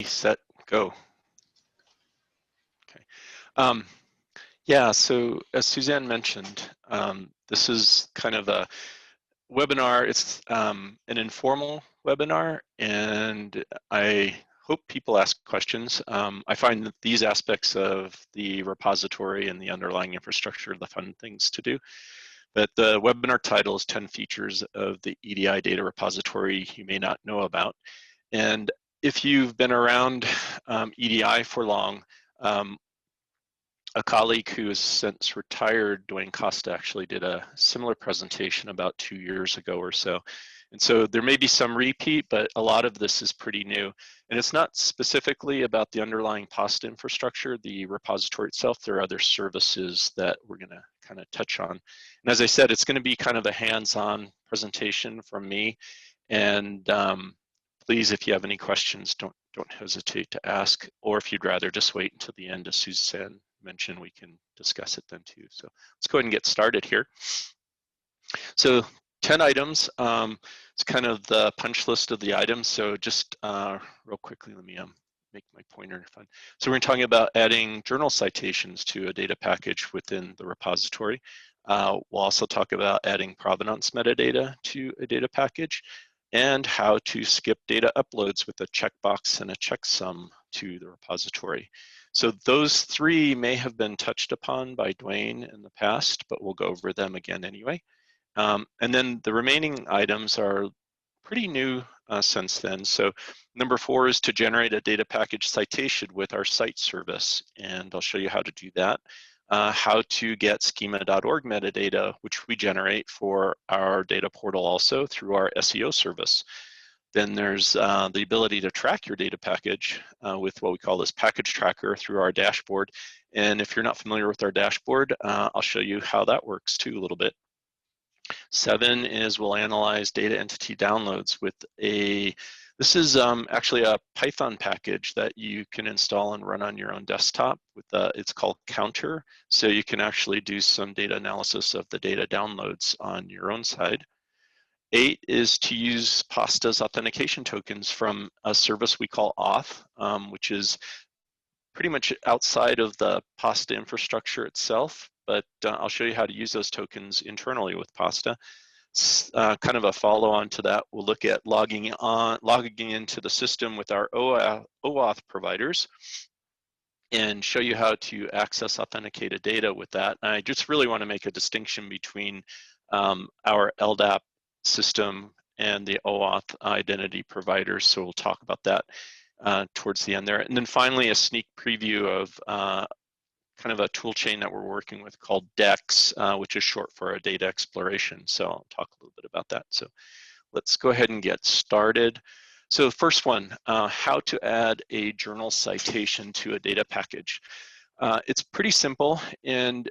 Set, go. Okay. Yeah, so as Suzanne mentioned, this is kind of a webinar. It's an informal webinar, and I hope people ask questions. I find that these aspects of the repository and the underlying infrastructure are the fun things to do. But the webinar title is 10 features of the EDI Data Repository you may not know about. And if you've been around EDI for long, a colleague who has since retired, Dwayne Costa, actually did a similar presentation about 2 years ago or so. And so there may be some repeat, but a lot of this is pretty new. And it's not specifically about the underlying POSTA infrastructure, the repository itself. There are other services that we're going to kind of touch on. And as I said, it's going to be kind of a hands-on presentation from me. And please, if you have any questions, don't hesitate to ask. Or if you'd rather just wait until the end, as Suzanne mentioned, we can discuss it then too. So let's go ahead and get started here. So 10 items. It's kind of the punch list of the items. So just real quickly, let me make my pointer fun. So we're talking about adding journal citations to a data package within the repository. We'll also talk about adding provenance metadata to a data package and how to skip data uploads with a checkbox and a checksum to the repository. So those three may have been touched upon by Dwayne in the past, but we'll go over them again anyway. And then the remaining items are pretty new since then. So number 4 is to generate a data package citation with our cite service, and I'll show you how to do that. How to get schema.org metadata, which we generate for our data portal also through our SEO service. Then there's the ability to track your data package with what we call this package tracker through our dashboard. And if you're not familiar with our dashboard, I'll show you how that works too a little bit. 7 is we'll analyze data entity downloads with this is actually a Python package that you can install and run on your own desktop. It's called Counter, so you can actually do some data analysis of the data downloads on your own side. 8 is to use POSTA's authentication tokens from a service we call Auth, which is pretty much outside of the POSTA infrastructure itself, but I'll show you how to use those tokens internally with POSTA. Kind of a follow-on to that, we'll look at logging into the system with our OAuth providers and show you how to access authenticated data with that. And I just really want to make a distinction between our LDAP system and the OAuth identity providers, so we'll talk about that towards the end there. And then finally, a sneak preview of kind of a tool chain that we're working with called DEX, which is short for a data exploration. So I'll talk a little bit about that. So let's go ahead and get started. So the first one, how to add a journal citation to a data package. It's pretty simple, and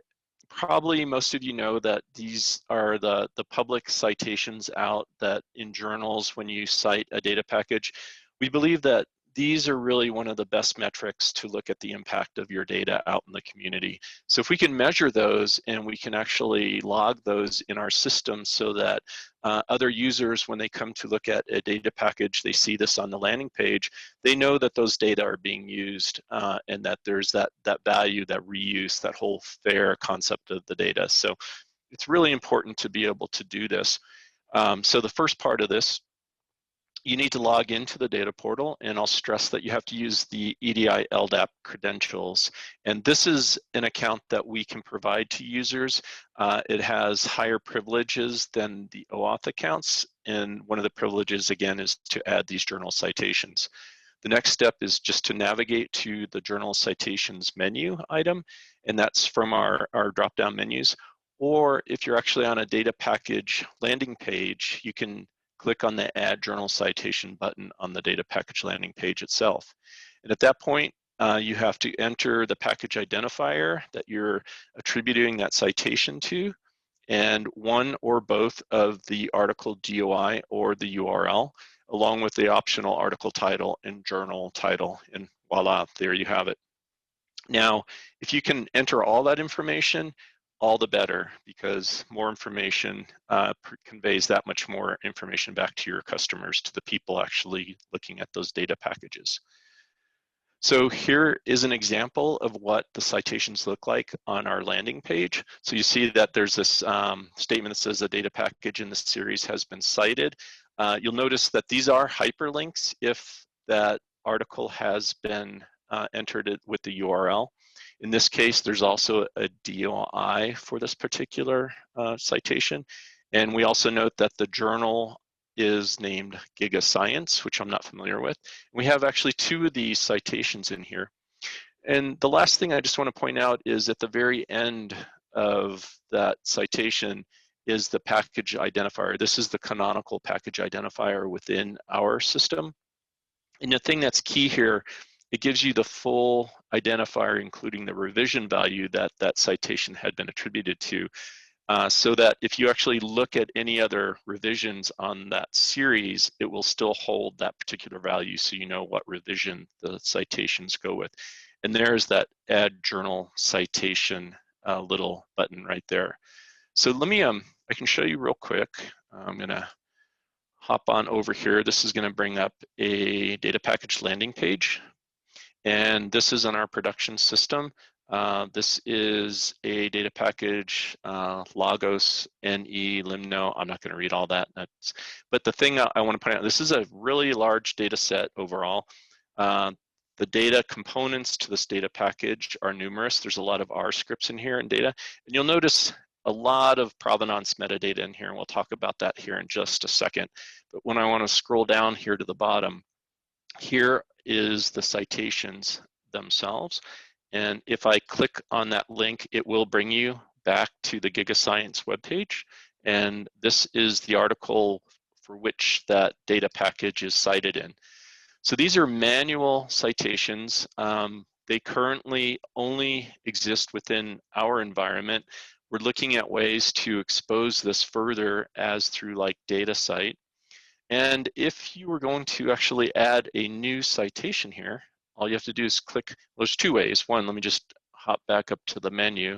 probably most of you know that these are the public citations out that in journals when you cite a data package. We believe that these are really one of the best metrics to look at the impact of your data out in the community. So if we can measure those and we can actually log those in our system so that other users, when they come to look at a data package, they see this on the landing page, they know that those data are being used and that there's that value, that reuse, that whole fair concept of the data. So it's really important to be able to do this. So the first part of this, you need to log into the data portal, and I'll stress that you have to use the EDI LDAP credentials. And this is an account that we can provide to users. It has higher privileges than the OAuth accounts, and one of the privileges, again, is to add these journal citations. The next step is just to navigate to the journal citations menu item, and that's from our drop-down menus. Or if you're actually on a data package landing page, you can click on the Add Journal Citation button on the data package landing page itself. And at that point, you have to enter the package identifier that you're attributing that citation to, and one or both of the article DOI or the URL, along with the optional article title and journal title, and voila, there you have it. Now, if you can enter all that information, all the better, because more information conveys that much more information back to your customers, to the people actually looking at those data packages. So here is an example of what the citations look like on our landing page. So you see that there's this statement that says a data package in the series has been cited. You'll notice that these are hyperlinks if that article has been entered with the URL. In this case, there's also a DOI for this particular citation. And we also note that the journal is named Giga Science, which I'm not familiar with. We have actually two of these citations in here. And the last thing I just want to point out is at the very end of that citation is the package identifier. This is the canonical package identifier within our system. And the thing that's key here, it gives you the full identifier, including the revision value that that citation had been attributed to. So that if you actually look at any other revisions on that series, it will still hold that particular value, so you know what revision the citations go with. And there's that add journal citation little button right there. So let me, I can show you real quick. I'm gonna hop on over here. This is gonna bring up a data package landing page. And this is on our production system. This is a data package, Lagos, NE, Limno. I'm not going to read all that. But the thing I want to point out, this is a really large data set overall. The data components to this data package are numerous. There's a lot of R scripts in here and data. And you'll notice a lot of provenance metadata in here, and we'll talk about that here in just a second. But when I want to scroll down here to the bottom, here is the citations themselves. And if I click on that link, it will bring you back to the GigaScience webpage. And this is the article for which that data package is cited in. So these are manual citations. They currently only exist within our environment. We're looking at ways to expose this further as through like DataCite. And if you were going to actually add a new citation here, all you have to do is click, well, there's two ways. One, let me just hop back up to the menu.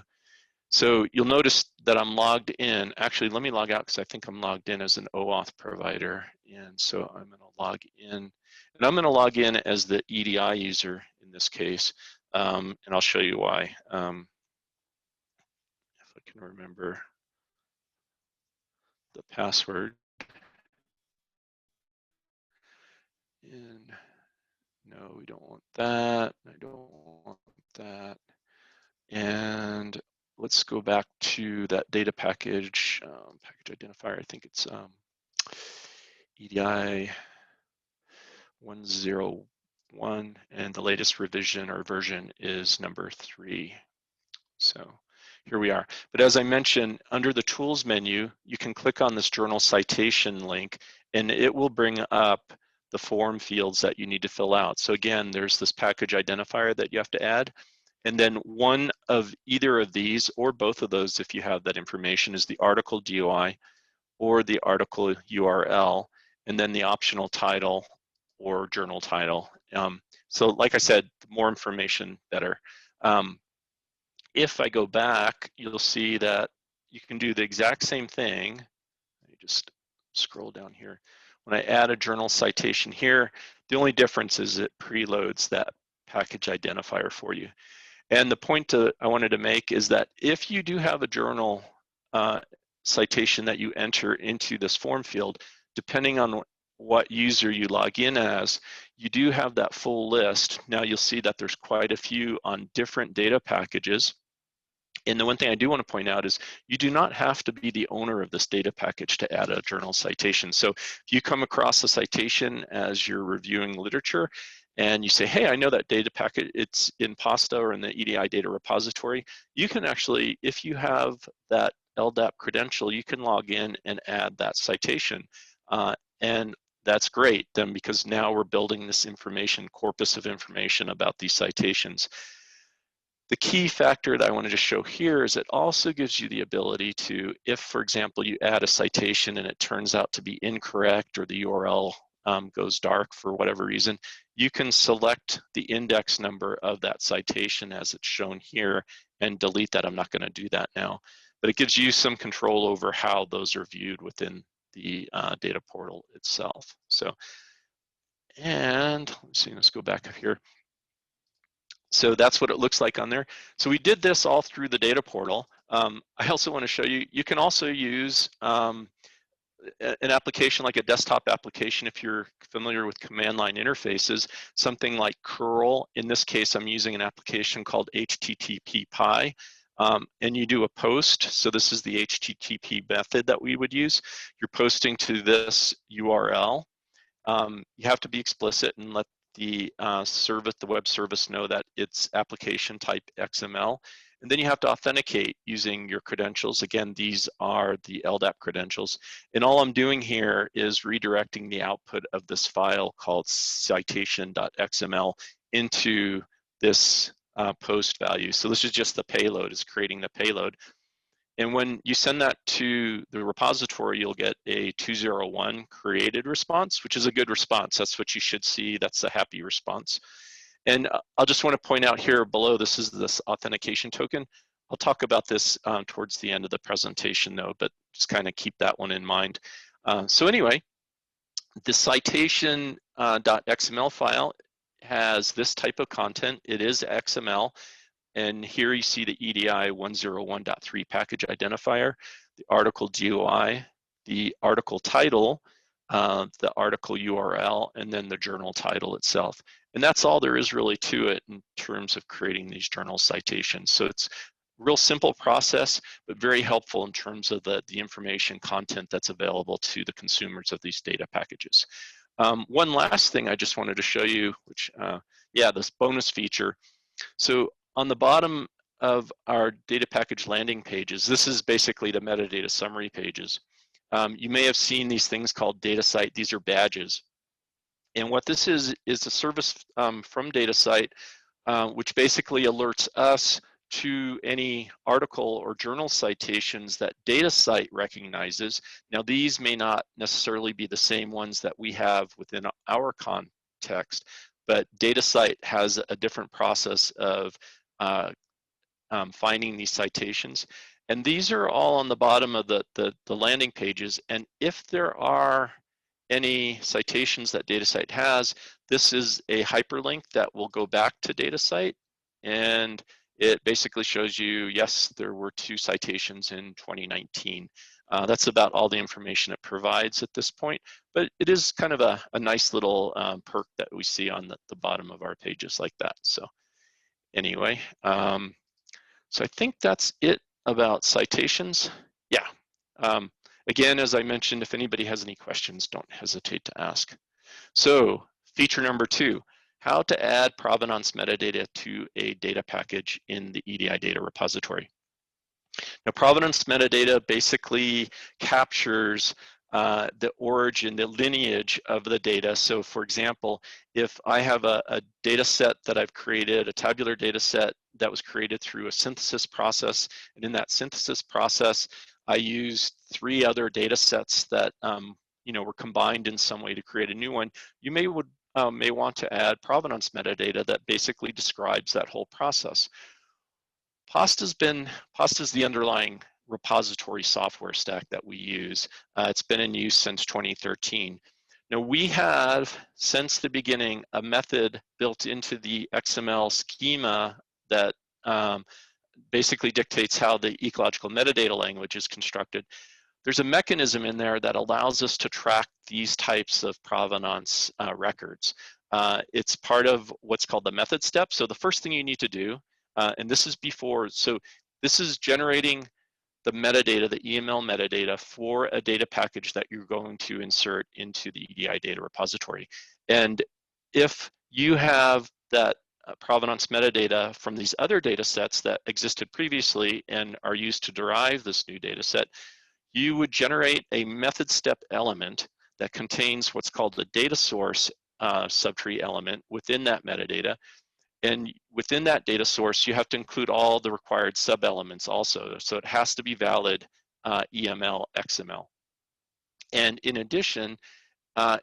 So you'll notice that I'm logged in. Actually, let me log out because I think I'm logged in as an OAuth provider. And so I'm gonna log in. And I'm gonna log in as the EDI user in this case. And I'll show you why. If I can remember the password. And no, we don't want that. I don't want that. And let's go back to that data package, package identifier. I think it's EDI 101, and the latest revision or version is number 3. So here we are. But as I mentioned, under the tools menu, you can click on this journal citation link, and it will bring up the form fields that you need to fill out. So again, there's this package identifier that you have to add. And then one of either of these, or both of those if you have that information, is the article DOI or the article URL, and then the optional title or journal title. So like I said, the more information, better. If I go back, you'll see that you can do the exact same thing. Let me just scroll down here. When I add a journal citation here, the only difference is it preloads that package identifier for you. And the point I wanted to make is that if you do have a journal citation that you enter into this form field, depending on what user you log in as, you do have that full list. Now you'll see that there's quite a few on different data packages. And the one thing I do want to point out is you do not have to be the owner of this data package to add a journal citation. So if you come across a citation as you're reviewing literature and you say, hey, I know that data packet, it's in PASTA or in the EDI data repository, you can actually, if you have that LDAP credential, you can log in and add that citation. And that's great then, because now we're building this information, corpus of information about these citations. The key factor that I wanted to show here is it also gives you the ability to, if, for example, you add a citation and it turns out to be incorrect or the URL goes dark for whatever reason, you can select the index number of that citation as it's shown here and delete that. I'm not going to do that now, but it gives you some control over how those are viewed within the data portal itself. So, and let's see, let's go back up here. So that's what it looks like on there. So we did this all through the data portal. I also want to show you, you can also use an application like a desktop application if you're familiar with command line interfaces, something like curl. In this case, I'm using an application called HTTP-PY. And you do a post. So this is the HTTP method that we would use. You're posting to this URL. You have to be explicit and let the service, the web service, know that it's application type XML. And then you have to authenticate using your credentials. Again, these are the LDAP credentials. And all I'm doing here is redirecting the output of this file called citation.xml into this post value. So this is just the payload, is creating the payload. And when you send that to the repository, you'll get a 201 created response, which is a good response. That's what you should see. That's a happy response. And I'll just want to point out here below, this is this authentication token. I'll talk about this towards the end of the presentation though, but just kind of keep that one in mind. So anyway, the citation.xml file has this type of content. It is XML. And here you see the EDI 101.3 package identifier, the article GUI, the article title, the article URL, and then the journal title itself. And that's all there is really to it in terms of creating these journal citations. So it's a real simple process, but very helpful in terms of the information content that's available to the consumers of these data packages. One last thing I just wanted to show you, which, yeah, this bonus feature. So on the bottom of our data package landing pages, this is basically the metadata summary pages. You may have seen these things called DataCite. These are badges. And what this is a service from DataCite, which basically alerts us to any article or journal citations that DataCite recognizes. Now, these may not necessarily be the same ones that we have within our context, but DataCite has a different process of finding these citations. And these are all on the bottom of the landing pages. And if there are any citations that DataCite has, this is a hyperlink that will go back to DataCite. And it basically shows you, yes, there were 2 citations in 2019. That's about all the information it provides at this point, but it is kind of a nice little perk that we see on the bottom of our pages like that. So anyway, so I think that's it about citations. Yeah. Again, as I mentioned, if anybody has any questions, don't hesitate to ask. So feature number 2, how to add provenance metadata to a data package in the EDI data repository. Now, provenance metadata basically captures the origin, the lineage of the data. So for example, if I have a data set that I've created, a tabular data set that was created through a synthesis process, and in that synthesis process, I used 3 other data sets that were combined in some way to create a new one, you may want to add provenance metadata that basically describes that whole process. Pasta's the underlying repository software stack that we use. It's been in use since 2013. Now we have, since the beginning, a method built into the XML schema that basically dictates how the ecological metadata language is constructed. There's a mechanism in there that allows us to track these types of provenance records. It's part of what's called the method step. So the first thing you need to do, and this is before, so this is generating the metadata, the EML metadata for a data package that you're going to insert into the EDI data repository. And if you have that provenance metadata from these other data sets that existed previously and are used to derive this new data set, you would generate a method step element that contains what's called the data source subtree element within that metadata. And within that data source, you have to include all the required sub-elements also. So it has to be valid EML, XML. And in addition,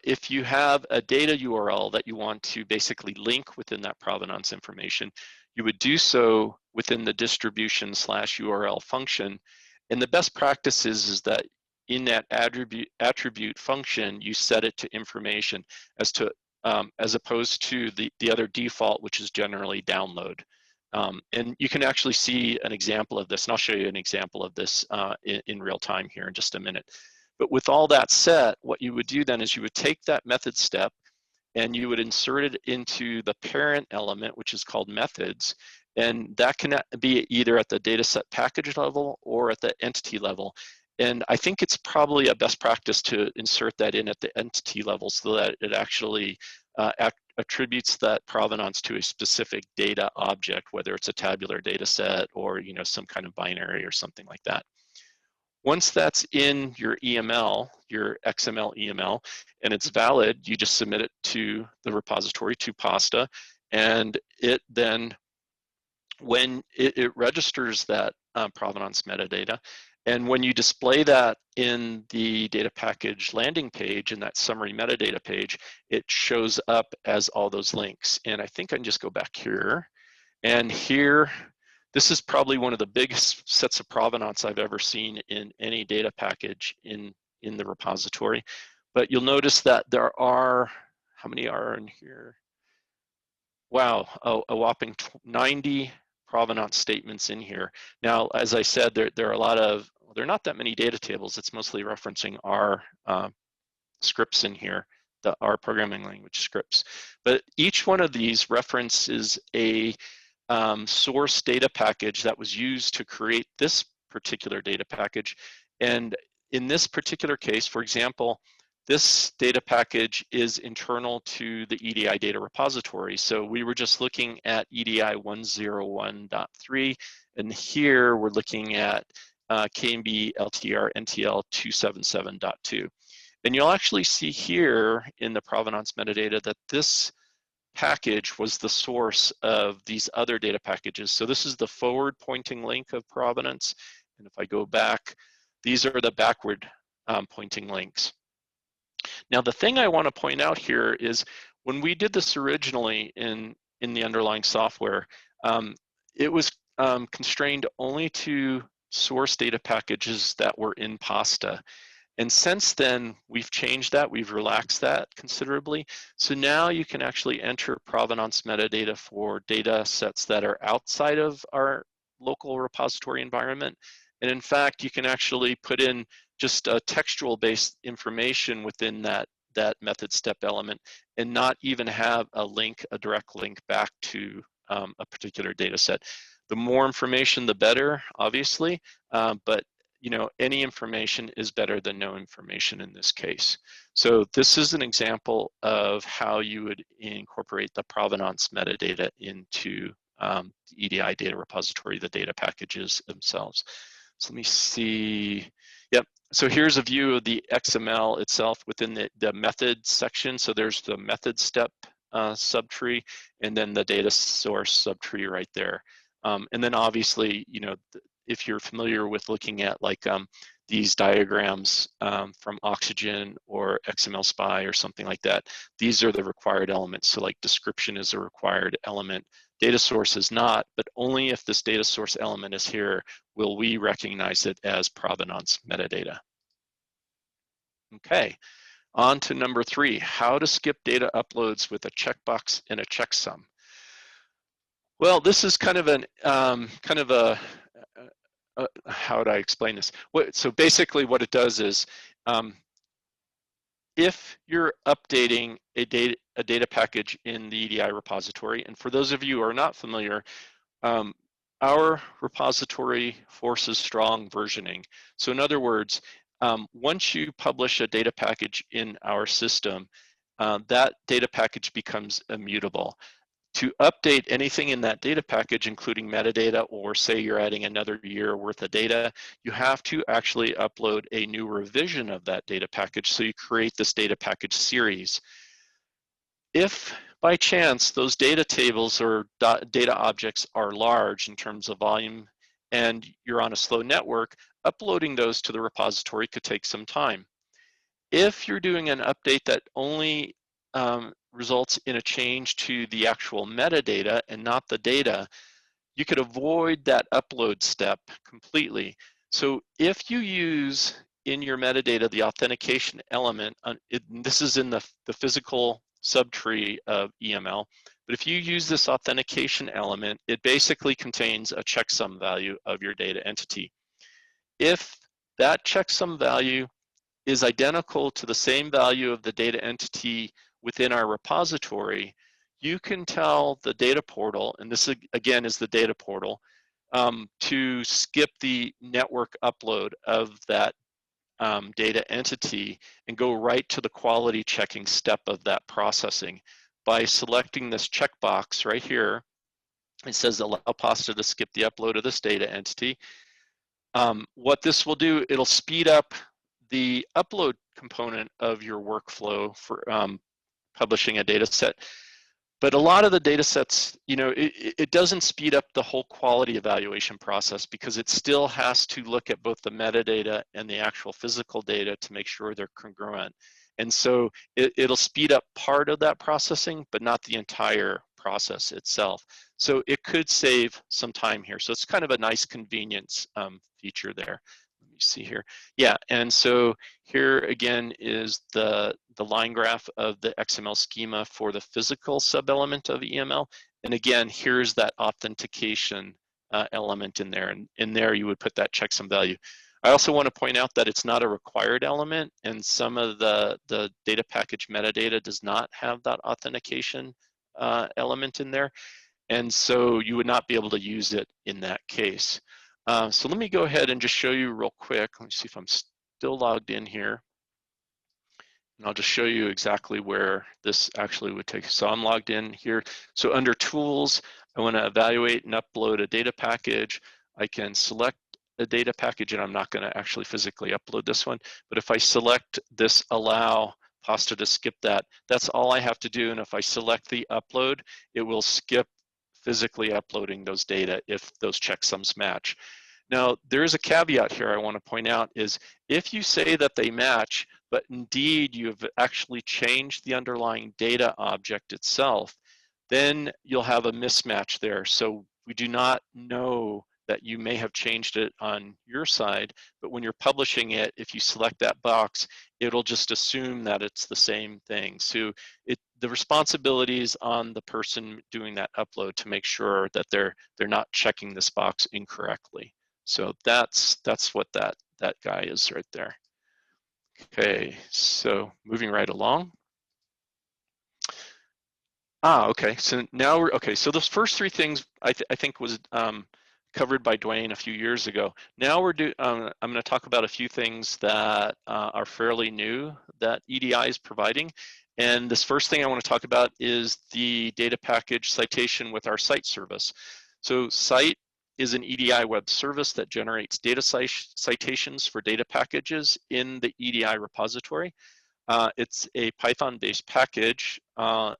if you have a data URL that you want to basically link within that provenance information, you would do so within the distribution/URL function. And the best practice is that in that attribute function, you set it to information as to as opposed to the other default, which is generally download. And you can actually see an example of this, and I'll show you an example of this in real time here in just a minute. But with all that set, what you would do then is you would take that method step and you would insert it into the parent element, which is called methods. And that can be either at the dataset package level or at the entity level. And I think it's probably a best practice to insert that in at the entity level so that it actually attributes that provenance to a specific data object, whether it's a tabular data set or some kind of binary or something like that. Once that's in your EML, your XML EML, and it's valid, you just submit it to the repository, to PASTA, and it then, when it registers that provenance metadata, and when you display that in the data package landing page, in that summary metadata page, it shows up as all those links. And I think I can just go back here. And here, this is probably one of the biggest sets of provenance I've ever seen in any data package in the repository. But you'll notice that there are, how many are in here? Wow, a whopping 90 provenance statements in here. Now, as I said, there are a lot of, there are not that many data tables. It's mostly referencing our scripts in here, our programming language scripts. But each one of these references a source data package that was used to create this particular data package. And in this particular case, for example, this data package is internal to the EDI data repository. So we were just looking at EDI 101.3, and here we're looking at KMB LTR NTL 277.2. And you'll actually see here in the provenance metadata that this package was the source of these other data packages. So this is the forward pointing link of provenance. And if I go back, these are the backward pointing links. Now, the thing I want to point out here is when we did this originally in the underlying software, it was constrained only to source data packages that were in PASTA. And since then, we've changed that, we've relaxed that considerably. So now you can actually enter provenance metadata for data sets that are outside of our local repository environment. And in fact, you can actually put in just a textual-based information within that method step element and not even have a direct link back to a particular data set. The more information, the better, obviously, but any information is better than no information in this case. So this is an example of how you would incorporate the provenance metadata into the EDI data repository, the data packages themselves. So let me see. Yep. So here's a view of the XML itself within the method section. So there's the method step subtree, and then the data source subtree right there. And then obviously, if you're familiar with looking at like these diagrams from Oxygen or XML Spy or something like that, these are the required elements. So like description is a required element. Data source is not, but only if this data source element is here will we recognize it as provenance metadata. Okay, on to number 3, how to skip data uploads with a checkbox and a checksum. Well, this is kind of how would I explain this? So basically what it does is, if you're updating a data package in the EDI repository, and for those of you who are not familiar, our repository forces strong versioning. So in other words, once you publish a data package in our system, that data package becomes immutable. To update anything in that data package, including metadata, or say you're adding another year worth of data, you have to actually upload a new revision of that data package. So you create this data package series. If by chance those data tables or data objects are large in terms of volume and you're on a slow network, uploading those to the repository could take some time. If you're doing an update that only results in a change to the actual metadata and not the data, you could avoid that upload step completely. So if you use in your metadata the authentication element, this is in the physical subtree of EML. But if you use this authentication element, it basically contains a checksum value of your data entity. If that checksum value is identical to the same value of the data entity within our repository, you can tell the data portal, and this again is the data portal, to skip the network upload of that data entity and go right to the quality checking step of that processing. By selecting this checkbox right here, it says allow Pasta to skip the upload of this data entity. What this will do, it'll speed up the upload component of your workflow for publishing a data set. But a lot of the data sets, it doesn't speed up the whole quality evaluation process because it still has to look at both the metadata and the actual physical data to make sure they're congruent. And so it'll speed up part of that processing, but not the entire process itself. So it could save some time here. So it's kind of a nice convenience feature there. Let me see here. Yeah, and so here again is the line graph of the XML schema for the physical sub-element of EML. And again, here's that authentication element in there. And in there you would put that checksum value. I also want to point out that it's not a required element, and some of the data package metadata does not have that authentication element in there. And so you would not be able to use it in that case. So let me go ahead and just show you real quick. Let me see if I'm still logged in here. And I'll just show you exactly where this actually would take. So I'm logged in here. So under tools, I want to evaluate and upload a data package. I can select a data package, and I'm not going to actually physically upload this one. But if I select this allow Pasta to skip that, that's all I have to do. And if I select the upload, it will skip physically uploading those data if those checksums match. Now, there is a caveat here I want to point out is if you say that they match, but indeed you've actually changed the underlying data object itself, then you'll have a mismatch there. So we do not know that you may have changed it on your side, but when you're publishing it, if you select that box, it'll just assume that it's the same thing. So the responsibility is on the person doing that upload to make sure that they're not checking this box incorrectly. So that's what that guy is right there. Okay, so moving right along. Okay, so now we're, okay, so those first three things I think was covered by Dwayne a few years ago. Now I'm gonna talk about a few things that are fairly new that EDI is providing. And this first thing I wanna talk about is the data package citation with our site service. So Cite is an EDI web service that generates data citations for data packages in the EDI repository. It's a Python-based package.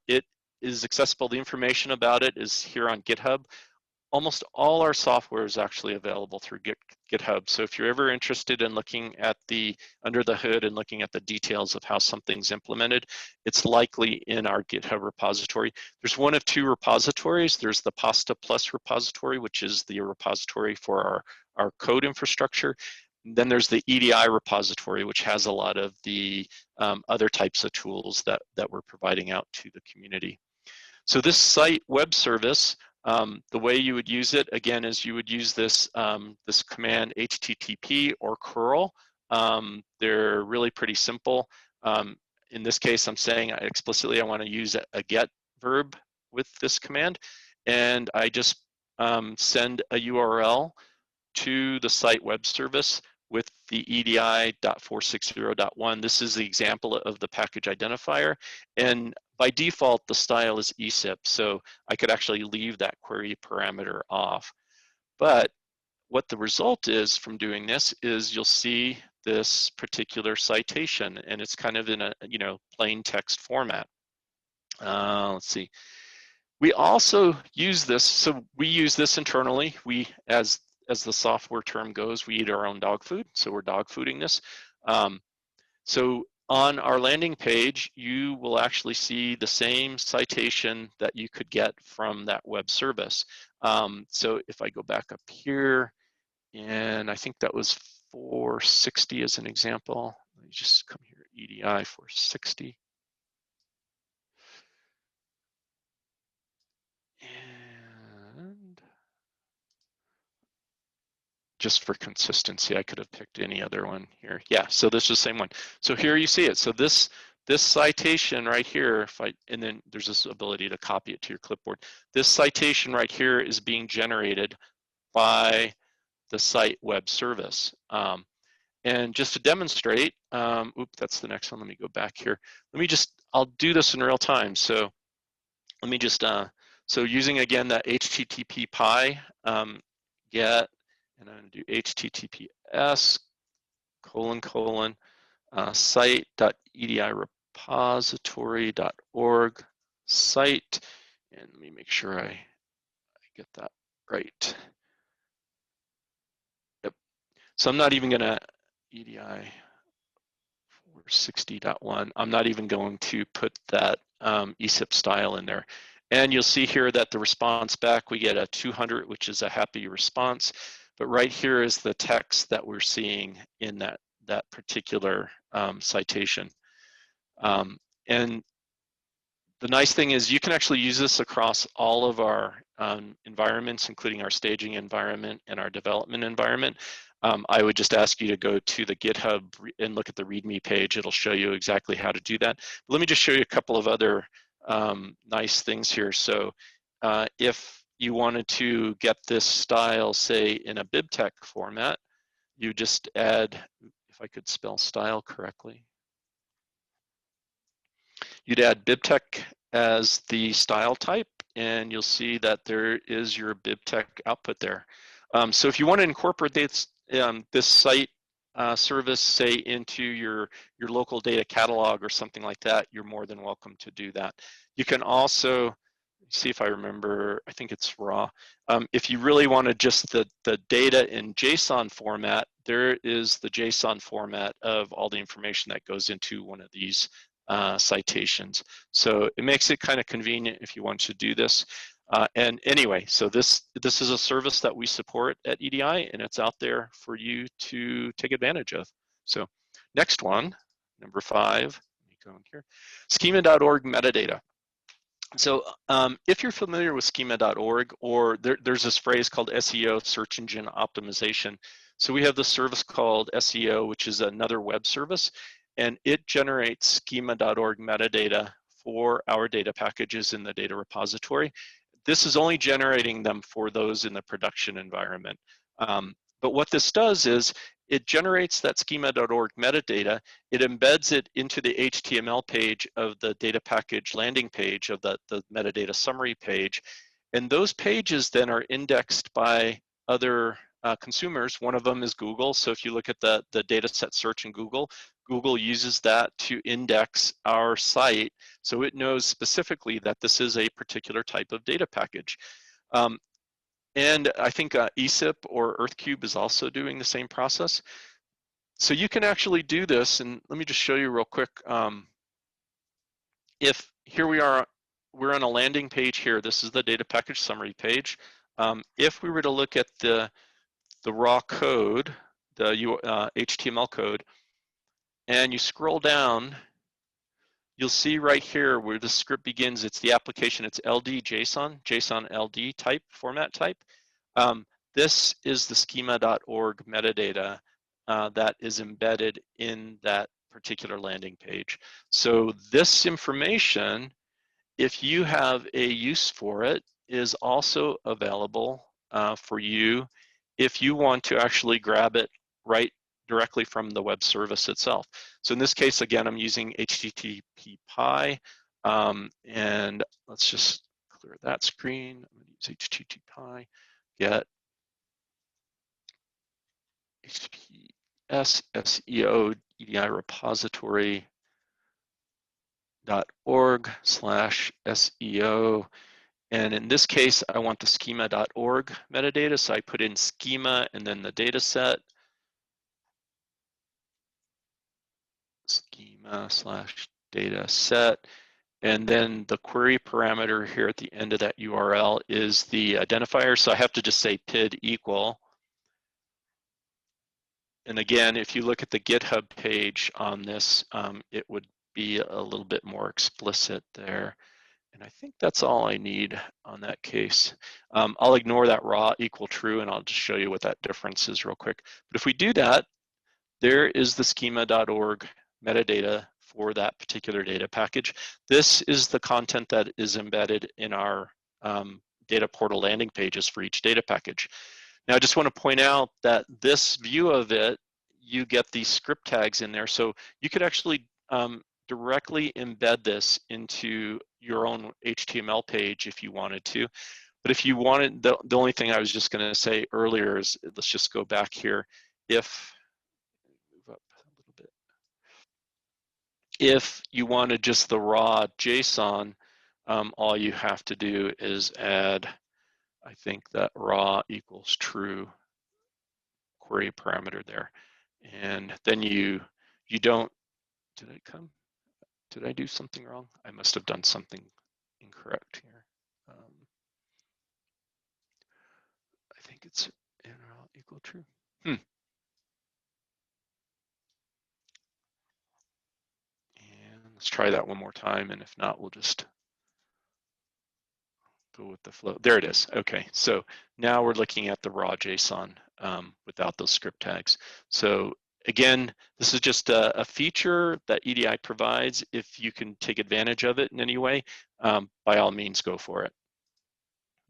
It is accessible. The information about it is here on GitHub. Almost all our software is actually available through GitHub. So if you're ever interested in looking at under the hood and looking at the details of how something's implemented, it's likely in our GitHub repository. There's one of two repositories. There's the Pasta Plus repository, which is the repository for our code infrastructure. Then there's the EDI repository, which has a lot of the other types of tools that we're providing out to the community. So this Cite web service, the way you would use it, again, is you would use this, this command HTTP or curl. They're really pretty simple. In this case, I'm saying explicitly I want to use a get verb with this command, and I just send a URL to the Cite web service with the EDI.460.1. This is the example of the package identifier. And by default, the style is ESIP. So I could actually leave that query parameter off. But what the result is from doing this is you'll see this particular citation, and it's kind of in a plain text format. Let's see. We also use this, so we use this internally. We, as the software term goes, we eat our own dog food, so we're dog fooding this. So on our landing page, you will actually see the same citation that you could get from that web service. So if I go back up here, and I think that was 460 as an example. Let me just come here, EDI 460. just for consistency, I could have picked any other one here. Yeah, so this is the same one. So here you see it. So this citation right here, and then there's this ability to copy it to your clipboard. This citation right here is being generated by the site web service. And just to demonstrate, that's the next one. Let me go back here. I'll do this in real time. So let me just, so using again that HTTP PI get, and I'm gonna do HTTPS site.edirepository.org site, and let me make sure I get that right. Yep. So I'm not even gonna EDI 460.1. I'm not even going to put that ESIP style in there. And you'll see here that the response back, we get a 200, which is a happy response. But right here is the text that we're seeing in that particular citation. And the nice thing is you can actually use this across all of our environments, including our staging environment and our development environment. I would just ask you to go to the GitHub and look at the README page. It'll show you exactly how to do that. But let me just show you a couple of other nice things here. So if you wanted to get this style, say, in a BibTeX format, you just add, if I could spell style correctly, you'd add BibTeX as the style type, and you'll see that there is your BibTeX output there. So if you want to incorporate this site service, say, into your local data catalog or something like that, you're more than welcome to do that. You can also, see if I remember, I think it's raw. If you really wanted just the data in JSON format, there is the JSON format of all the information that goes into one of these citations. So it makes it kind of convenient if you want to do this. And anyway, so this is a service that we support at EDI, and it's out there for you to take advantage of. So next one, number 5, let me go in here, schema.org metadata. So if you're familiar with schema.org, or there's this phrase called SEO, search engine optimization. So we have this service called SEO, which is another web service, and it generates schema.org metadata for our data packages in the data repository. This is only generating them for those in the production environment. But what this does is it generates that schema.org metadata, it embeds it into the HTML page of the data package landing page of the metadata summary page, and those pages then are indexed by other consumers. One of them is Google, so if you look at the data set search in Google, Google uses that to index our site, so it knows specifically that this is a particular type of data package. And I think ESIP or EarthCube is also doing the same process. So you can actually do this, and let me just show you real quick. If here we are, we're on a landing page here. This is the data package summary page. If we were to look at the raw code, the HTML code, and you scroll down, you'll see right here where the script begins, it's the application, it's LD JSON, JSON LD type, format type. This is the schema.org metadata that is embedded in that particular landing page. So this information, if you have a use for it, is also available for you if you want to actually grab it right directly from the web service itself. So in this case, again, I'm using HTTP PI, and let's just clear that screen. I'm going to use HTTP PI, get HTTPS SEO EDI repository.org/SEO. And in this case, I want the schema.org metadata. So I put in schema and then the data set. Schema/data set. And then the query parameter here at the end of that URL is the identifier. So I have to just say PID equal. And again, if you look at the GitHub page on this, it would be a little bit more explicit there. And I think that's all I need on that case. I'll ignore that raw equal true, and I'll just show you what that difference is real quick. But if we do that, there is the schema.org metadata for that particular data package. This is the content that is embedded in our data portal landing pages for each data package. Now, I just want to point out that this view of it, you get these script tags in there. So you could actually directly embed this into your own HTML page if you wanted to. But if you wanted, the only thing I was just going to say earlier is, let's just go back here. If, move up a little bit. If you wanted just the raw JSON, all you have to do is add, I think that raw equals true query parameter there. And then you don't, did I do something wrong? I must have done something incorrect here. I think it's equal true. And let's try that one more time, and if not, we'll just go with the flow. There it is. Okay, so now we're looking at the raw JSON without those script tags. So again, this is just a feature that EDI provides. If you can take advantage of it in any way, by all means, go for it.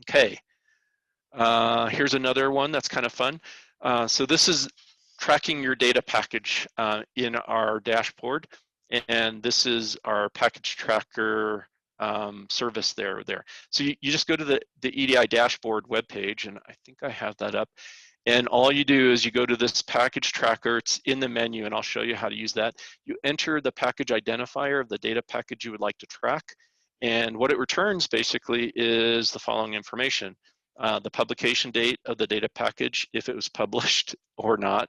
Okay, here's another one that's kind of fun. So this is tracking your data package in our dashboard, and this is our package tracker service there. So you just go to the EDI dashboard webpage, and I think I have that up. And all you do is you go to this package tracker, it's in the menu, and I'll show you how to use that. You enter the package identifier of the data package you would like to track, and what it returns basically is the following information. The publication date of the data package, if it was published or not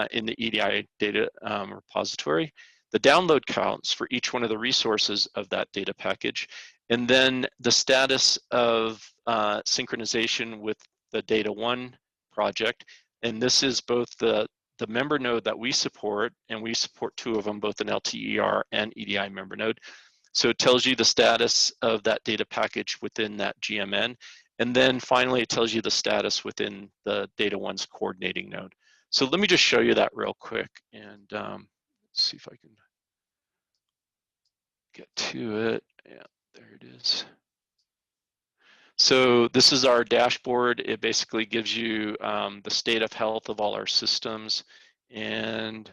in the EDI data repository, the download counts for each one of the resources of that data package, and then the status of synchronization with the Data One project. And this is both the member node that we support, and we support two of them, both an LTER and EDI member node. So it tells you the status of that data package within that GMN. And then finally, it tells you the status within the Data One's coordinating node. So let me just show you that real quick, and let's see if I can get to it. Yeah, there it is. So this is our dashboard. It basically gives you the state of health of all our systems, and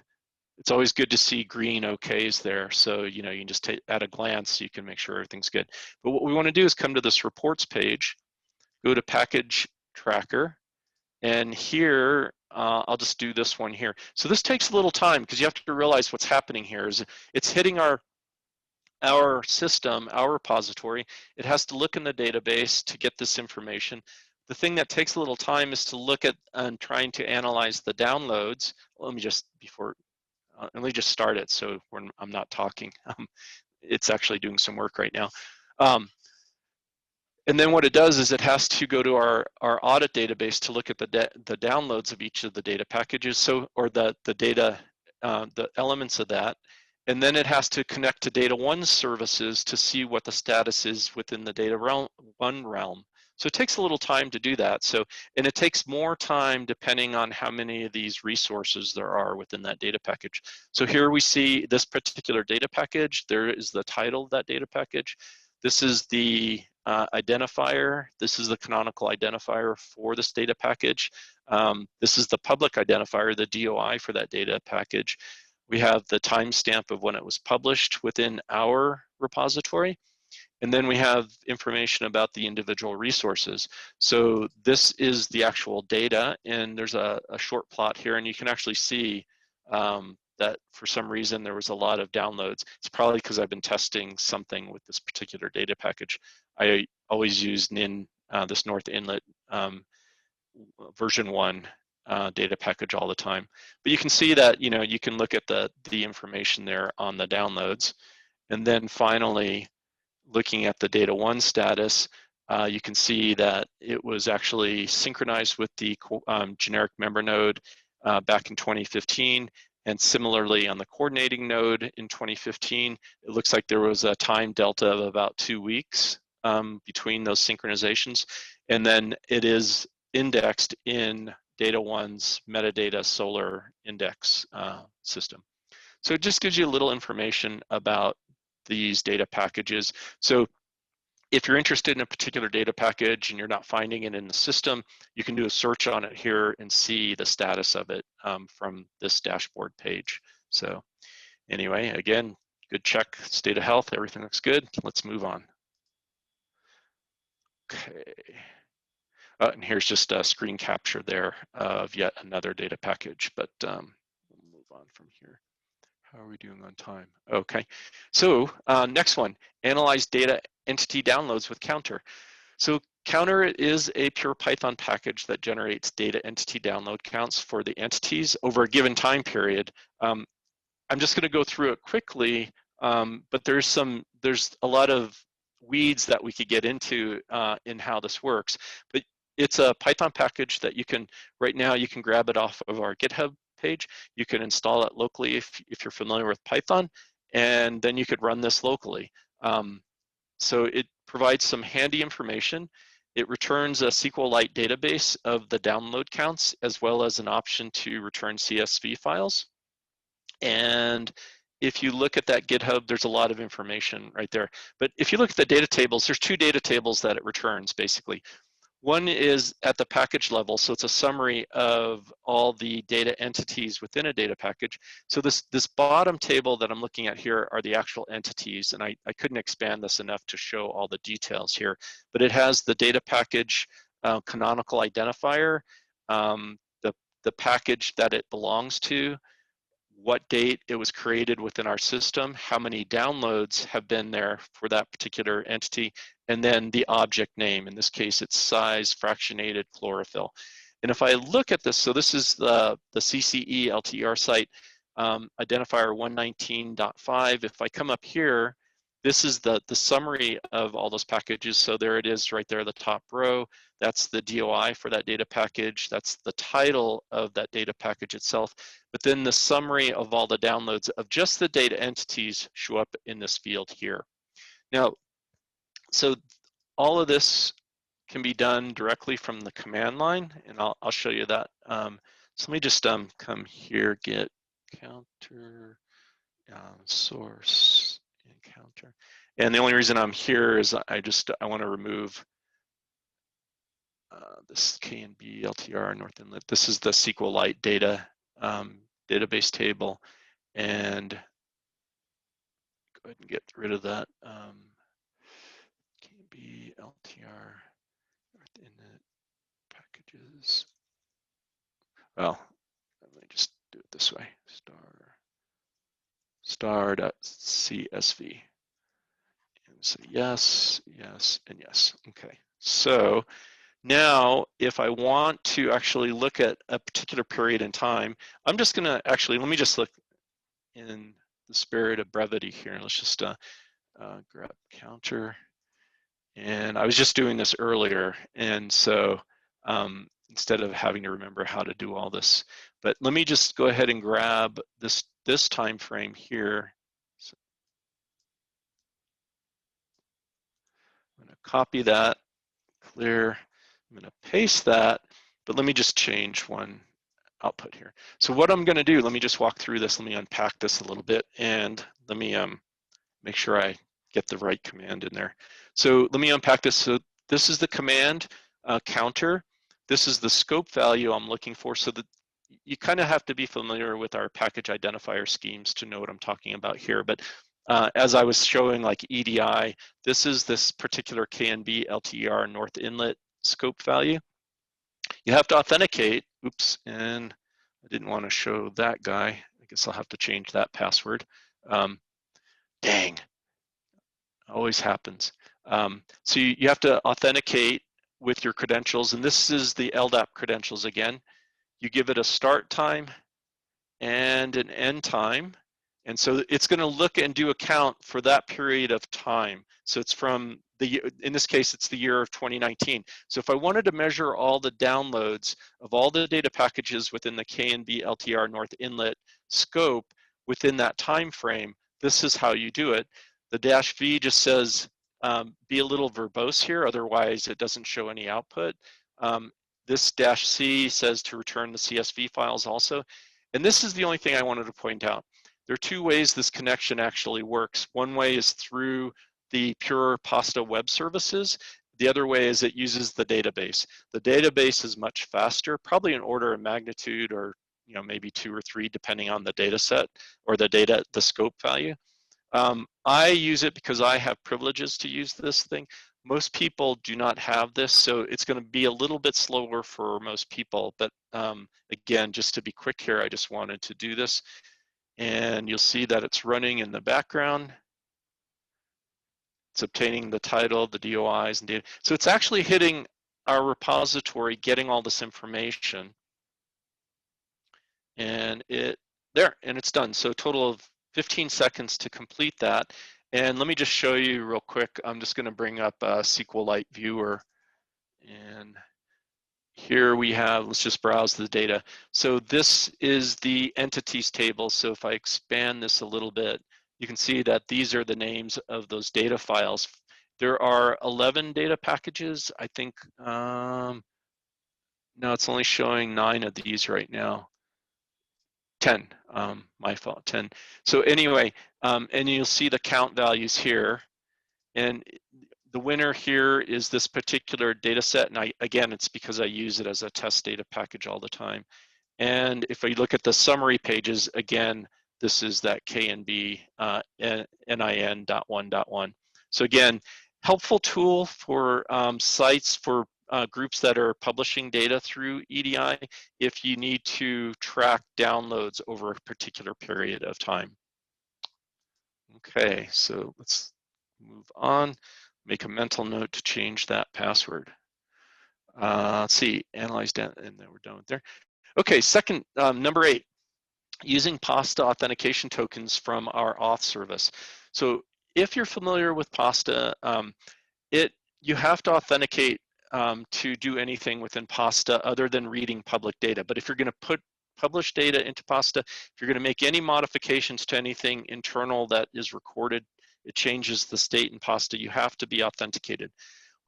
it's always good to see green OKs there. So you can just take at a glance, you can make sure everything's good. But what we want to do is come to this reports page, go to package tracker, and here I'll just do this one here. So this takes a little time because you have to realize what's happening here is it's hitting our system, our repository. It has to look in the database to get this information. The thing that takes a little time is to look at and trying to analyze the downloads. Let me just start it so I'm not talking. It's actually doing some work right now. And then what it does is it has to go to our audit database to look at the downloads of each of the data packages, or the data, the elements of that. And then it has to connect to Data One's services to see what the status is within the Data One realm. So it takes a little time to do that. And it takes more time depending on how many of these resources there are within that data package. So here we see this particular data package. There is the title of that data package. This is the identifier. This is the canonical identifier for this data package. This is the public identifier, the DOI for that data package. We have the timestamp of when it was published within our repository. And then we have information about the individual resources. So this is the actual data, and there's a short plot here, and you can actually see that for some reason there was a lot of downloads. It's probably because I've been testing something with this particular data package. I always use NIN, this North Inlet version 1 data package all the time. But you can see that you can look at the information there on the downloads. And then finally, looking at the Data One status, you can see that it was actually synchronized with the generic member node back in 2015. And similarly, on the coordinating node in 2015, it looks like there was a time delta of about 2 weeks between those synchronizations. And then it is indexed in Data One's metadata Solr index system. So it just gives you a little information about these data packages. So if you're interested in a particular data package and you're not finding it in the system, you can do a search on it here and see the status of it from this dashboard page. So anyway, again, good check, state of health, everything looks good. Let's move on. Okay. And here's just a screen capture there of yet another data package, but we'll move on from here. How are we doing on time? Okay, so next one, analyze data entity downloads with Counter. So Counter is a pure Python package that generates data entity download counts for the entities over a given time period. I'm just going to go through it quickly, but there's a lot of weeds that we could get into in how this works. But it's a Python package that you can, right now, you can grab it off of our GitHub page. You can install it locally if you're familiar with Python, and then you could run this locally. So it provides some handy information. It returns a SQLite database of the download counts, as well as an option to return CSV files. And if you look at that GitHub, there's a lot of information right there. But if you look at the data tables, there's 2 data tables that it returns, basically. One is at the package level, so it's a summary of all the data entities within a data package. So this bottom table that I'm looking at here are the actual entities, and I couldn't expand this enough to show all the details here, but it has the data package canonical identifier, the package that it belongs to, what date it was created within our system, how many downloads have been there for that particular entity, and then the object name. In this case, it's size fractionated chlorophyll. And if I look at this, so this is the CCE LTR site identifier 119.5. If I come up here, this is the summary of all those packages. So there it is right there at the top row. That's the DOI for that data package. That's the title of that data package itself. But then the summary of all the downloads of just the data entities show up in this field here. Now, so all of this can be done directly from the command line, and I'll show you that. So let me just come here, get counter, source, and counter. And the only reason I'm here is I want to remove this KNB LTR North Inlet. This is the SQLite data database table, and go ahead and get rid of that KNB LTR North Inlet packages. Well, let me just do it this way: star.csv. And so yes, yes, and yes. Okay, so now, if I want to actually look at a particular period in time, I'm just going to actually, let me just look in the spirit of brevity here. Let's just grab counter. And I was just doing this earlier. And so instead of having to remember how to do all this, but let me just go ahead and grab this time frame here. So I'm going to copy that, clear. I'm going to paste that, but let me just change one output here. So what I'm going to do, let me just walk through this. Let me unpack this a little bit, and let me make sure I get the right command in there. So let me unpack this. So this is the command counter. This is the scope value I'm looking for. So that you kind of have to be familiar with our package identifier schemes to know what I'm talking about here. But as I was showing, like EDI, this is this particular KNB LTR North Inlet scope value. You have to authenticate. Oops, and I didn't want to show that guy. I guess I'll have to change that password. Dang, always happens. So you have to authenticate with your credentials, and this is the LDAP credentials again. You give it a start time and an end time, And so it's going to look and do a count for that period of time. So it's from in this case, it's the year of 2019. So if I wanted to measure all the downloads of all the data packages within the KNB LTR North Inlet scope within that time frame, this is how you do it. The -V just says, be a little verbose here, otherwise it doesn't show any output. This -C says to return the CSV files also. And this is the only thing I wanted to point out. There are two ways this connection actually works. One way is through the pure Pasta web services. The other way is it uses the database. The database is much faster, probably an order of magnitude or maybe 2 or 3 depending on the data set or the scope value. I use it because I have privileges to use this thing. Most people do not have this, so it's going to be a little bit slower for most people. But again, just to be quick here, I just wanted to do this. And you'll see that it's running in the background. It's obtaining the title, the DOIs, and data. So it's actually hitting our repository, getting all this information. And it's done. So a total of 15 seconds to complete that. And let me just show you real quick. I'm just going to bring up a SQLite viewer. And here we have, let's just browse the data. So this is the entities table. So if I expand this a little bit, you can see that these are the names of those data files. There are 11 data packages. I think, no, it's only showing 9 of these right now. 10, my fault, 10. So anyway, and you'll see the count values here. And the winner here is this particular data set. And again, it's because I use it as a test data package all the time. And if we look at the summary pages, again, this is that KNB NIN.1.1. So again, helpful tool for sites, for groups that are publishing data through EDI if you need to track downloads over a particular period of time. Okay, so let's move on. Make a mental note to change that password. Let's see, analyze that, and then we're done with there. Okay, second, number 8, using Pasta authentication tokens from our Auth service. So if you're familiar with Pasta, you have to authenticate to do anything within Pasta other than reading public data. But if you're going to put published data into Pasta, if you're going to make any modifications to anything internal that is recorded, it changes the state in Pasta, you have to be authenticated.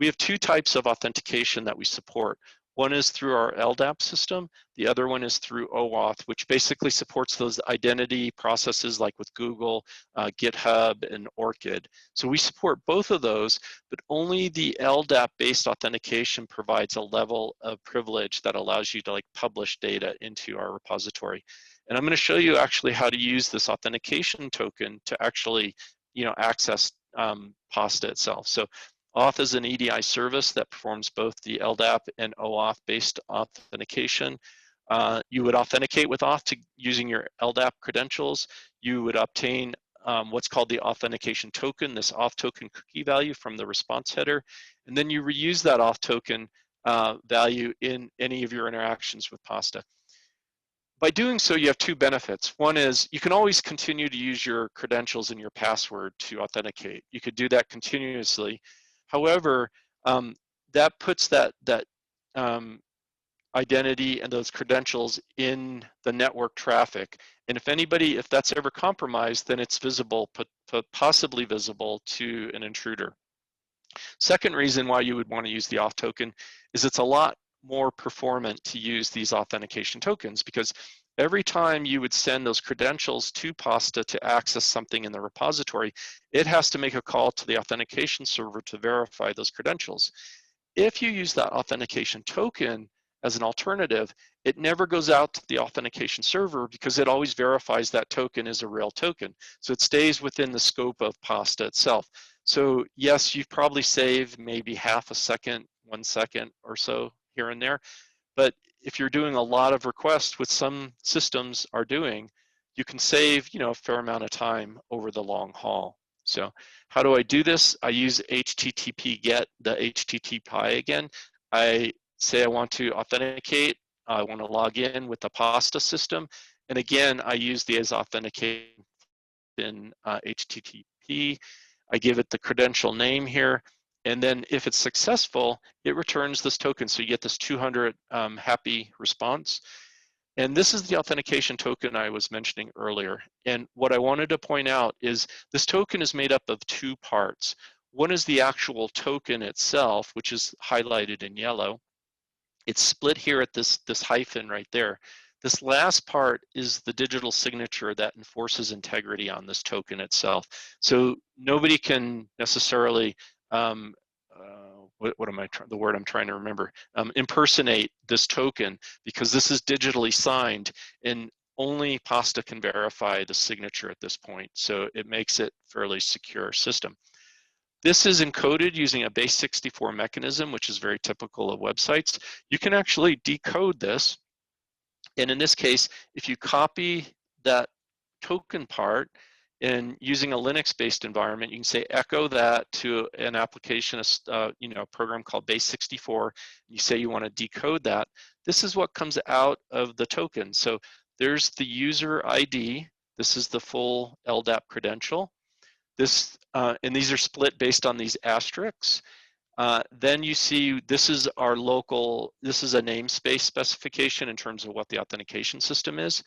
We have 2 types of authentication that we support. One is through our LDAP system. The other one is through OAuth, which basically supports those identity processes like with Google, GitHub, and Orchid. So we support both of those, but only the LDAP-based authentication provides a level of privilege that allows you to publish data into our repository. And I'm going to show you actually how to use this authentication token to actually, access Pasta itself. So Auth is an EDI service that performs both the LDAP and OAuth-based authentication. You would authenticate with Auth using your LDAP credentials. You would obtain what's called the authentication token, this Auth token cookie value from the response header, and then you reuse that Auth token value in any of your interactions with Pasta. By doing so, you have 2 benefits. One is you can always continue to use your credentials and your password to authenticate. You could do that continuously. However, that puts that identity and those credentials in the network traffic. And if that's ever compromised, then it's visible, possibly visible to an intruder. Second reason why you would want to use the Auth token is it's a lot more performant to use these authentication tokens, because every time you would send those credentials to Pasta to access something in the repository, it has to make a call to the authentication server to verify those credentials. If you use that authentication token as an alternative, it never goes out to the authentication server because it always verifies that token is a real token. So it stays within the scope of Pasta itself. So yes, you've probably saved maybe half a second, 1 second or so here and there. But if you're doing a lot of requests, which some systems are doing, you can save, a fair amount of time over the long haul. So how do I do this? I use HTTP GET, the HTTP again. I say I want to authenticate. I want to log in with the Pasta system. And again, I use the as authentication in HTTP. I give it the credential name here, and then if it's successful, it returns this token. So you get this 200 happy response. And this is the authentication token I was mentioning earlier. And what I wanted to point out is this token is made up of two parts. One is the actual token itself, which is highlighted in yellow. It's split here at this hyphen right there. This last part is the digital signature that enforces integrity on this token itself. So nobody can necessarily what am I the word I'm trying to remember, impersonate this token, because this is digitally signed and only Pasta can verify the signature at this point. So it makes it a fairly secure system. This is encoded using a base64 mechanism, which is very typical of websites. You can actually decode this. And in this case, if you copy that token part and using a Linux-based environment, you can say echo that to an application, a program called base64. You say you want to decode that. This is what comes out of the token. So there's the user ID. This is the full LDAP credential. This and these are split based on these asterisks. Then you see this is our local, this is a namespace specification in terms of what the authentication system is.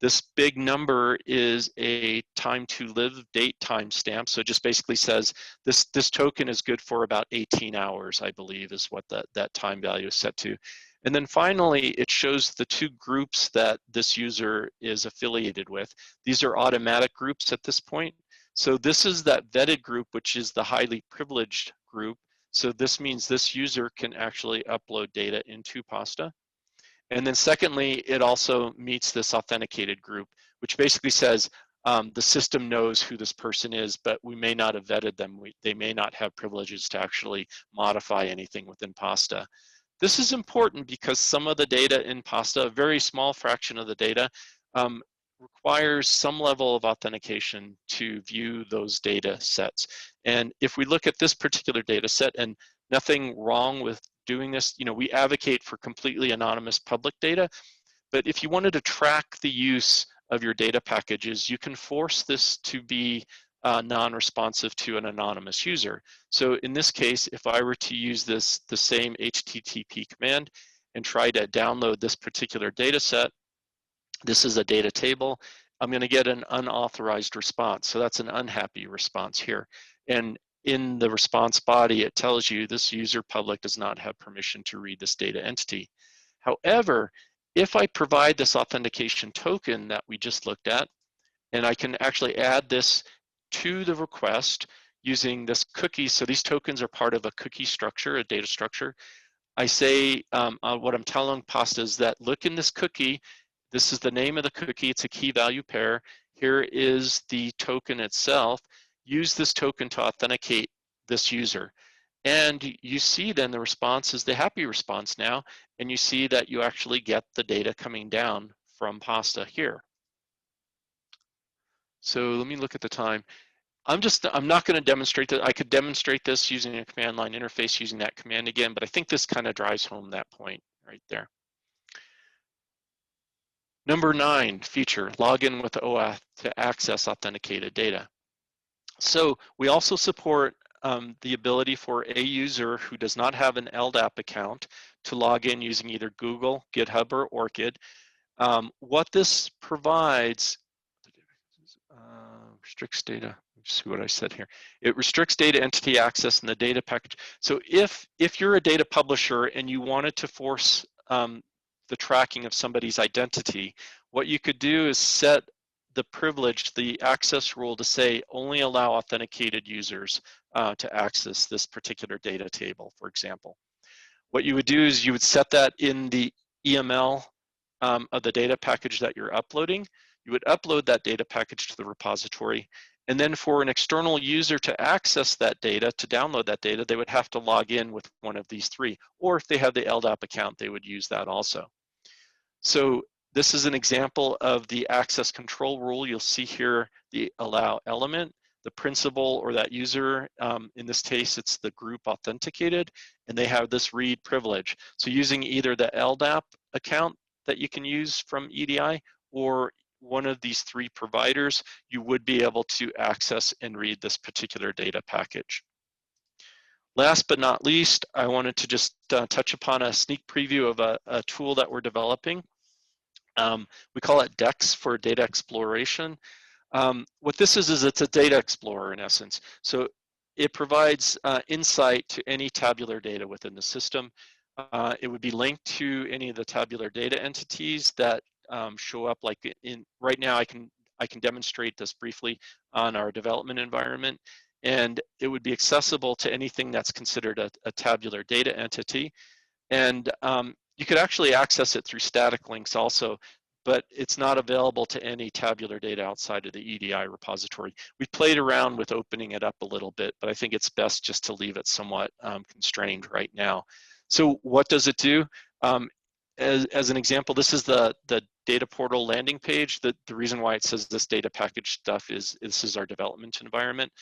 This big number is a time to live date timestamp. So it just basically says this token is good for about 18 hours, I believe, is what that time value is set to. And then finally, it shows the two groups that this user is affiliated with. These are automatic groups at this point. So this is that vetted group, which is the highly privileged group. So this means this user can actually upload data into Pasta. And then secondly, it also meets this authenticated group, which basically says the system knows who this person is, but we may not have vetted them. They may not have privileges to actually modify anything within Pasta. This is important because some of the data in Pasta, a very small fraction of the data, requires some level of authentication to view those data sets. And if we look at this particular data set, and nothing wrong with doing this, we advocate for completely anonymous public data, but if you wanted to track the use of your data packages, you can force this to be non-responsive to an anonymous user. So in this case, if I were to use the same HTTP command and try to download this particular data set, this is a data table, I'm going to get an unauthorized response. So that's an unhappy response here. And in the response body, it tells you this user public does not have permission to read this data entity. However, if I provide this authentication token that we just looked at, and I can actually add this to the request using this cookie. So these tokens are part of a cookie structure, a data structure. I say, what I'm telling Pasta is that look in this cookie. This is the name of the cookie. It's a key value pair. Here is the token itself. Use this token to authenticate this user. And you see then the response is the happy response now, and you see that you actually get the data coming down from Pasta here. So let me look at the time. I'm not going to demonstrate that. I could demonstrate this using a command line interface using that command again, but I think this kind of drives home that point right there. Number 9 feature, login with OAuth to access authenticated data. So we also support the ability for a user who does not have an LDAP account to log in using either Google, GitHub, or Orchid. What this provides, restricts data, let's see what I said here. It restricts data entity access in the data package. So if you're a data publisher and you wanted to force the tracking of somebody's identity, what you could do is set the privilege, the access rule to say only allow authenticated users to access this particular data table, for example. What you would do is you would set that in the EML of the data package that you're uploading. You would upload that data package to the repository, and then for an external user to access that data, to download that data, they would have to log in with one of these 3. Or if they have the LDAP account, they would use that also. So this is an example of the access control rule. You'll see here the allow element, the principal or that user, in this case, it's the group authenticated, and they have this read privilege. So using either the LDAP account that you can use from EDI, or one of these three providers, you would be able to access and read this particular data package. Last but not least, I wanted to just touch upon a sneak preview of a tool that we're developing. We call it DEX for data exploration. What this is it's a data explorer in essence. So it provides insight to any tabular data within the system. It would be linked to any of the tabular data entities that show up. Like right now, I can demonstrate this briefly on our development environment, and it would be accessible to anything that's considered a tabular data entity. And you could actually access it through static links also, but it's not available to any tabular data outside of the EDI repository. We've played around with opening it up a little bit, but I think it's best just to leave it somewhat constrained right now. So what does it do? As an example, this is the data portal landing page. The reason why it says this data package stuff is this is our development environment.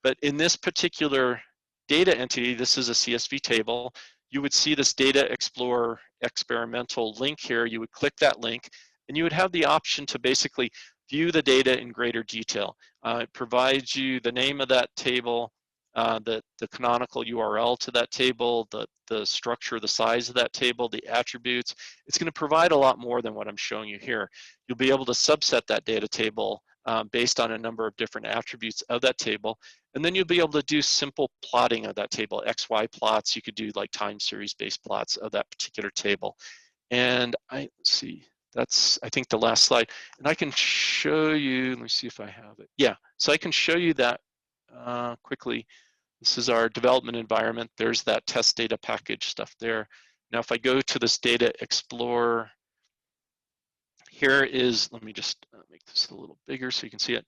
But in this particular data entity, this is a CSV table, you would see this Data Explorer experimental link here. You would click that link, and you would have the option to basically view the data in greater detail. It provides you the name of that table, the canonical URL to that table, the structure, the size of that table, the attributes. It's going to provide a lot more than what I'm showing you here. You'll be able to subset that data table based on a number of different attributes of that table. And then you'll be able to do simple plotting of that table, XY plots. You could do like time series based plots of that particular table. And let's see, that's, I think, the last slide. And I can show you, let me see if I have it. Yeah, so I can show you that quickly. This is our development environment. There's that test data package stuff there. Now, if I go to this Data Explorer, here is, let me just make this a little bigger so you can see it.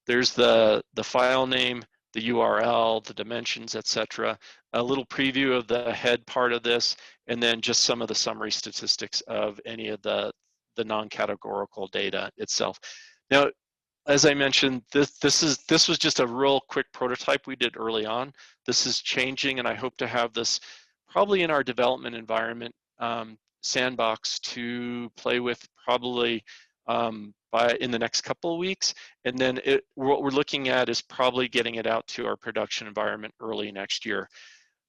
There's the file name, the URL, the dimensions, etc. A little preview of the head part of this, and then just some of the summary statistics of any of the non-categorical data itself. Now, as I mentioned, this was just a real quick prototype we did early on. This is changing, and I hope to have this probably in our development environment sandbox to play with probably in the next couple of weeks. And then what we're looking at is probably getting it out to our production environment early next year.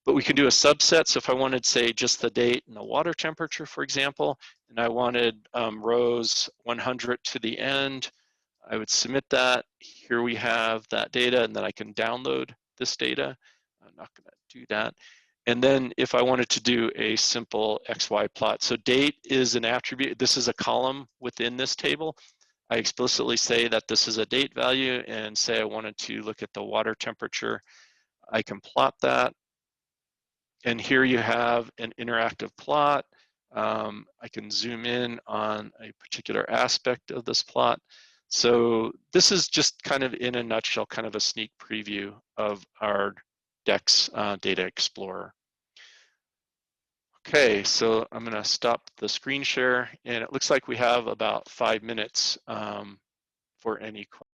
But we can do a subset. So if I wanted, say, just the date and the water temperature, for example, and I wanted rows 100 to the end, I would submit that. Here we have that data, and then I can download this data. I'm not going to do that. And then if I wanted to do a simple XY plot, so date is an attribute. This is a column within this table. I explicitly say that this is a date value, and say I wanted to look at the water temperature. I can plot that. And here you have an interactive plot. I can zoom in on a particular aspect of this plot. So this is just kind of in a nutshell, kind of a sneak preview of our DEX Data Explorer. Okay, so I'm going to stop the screen share, and it looks like we have about 5 minutes for any questions.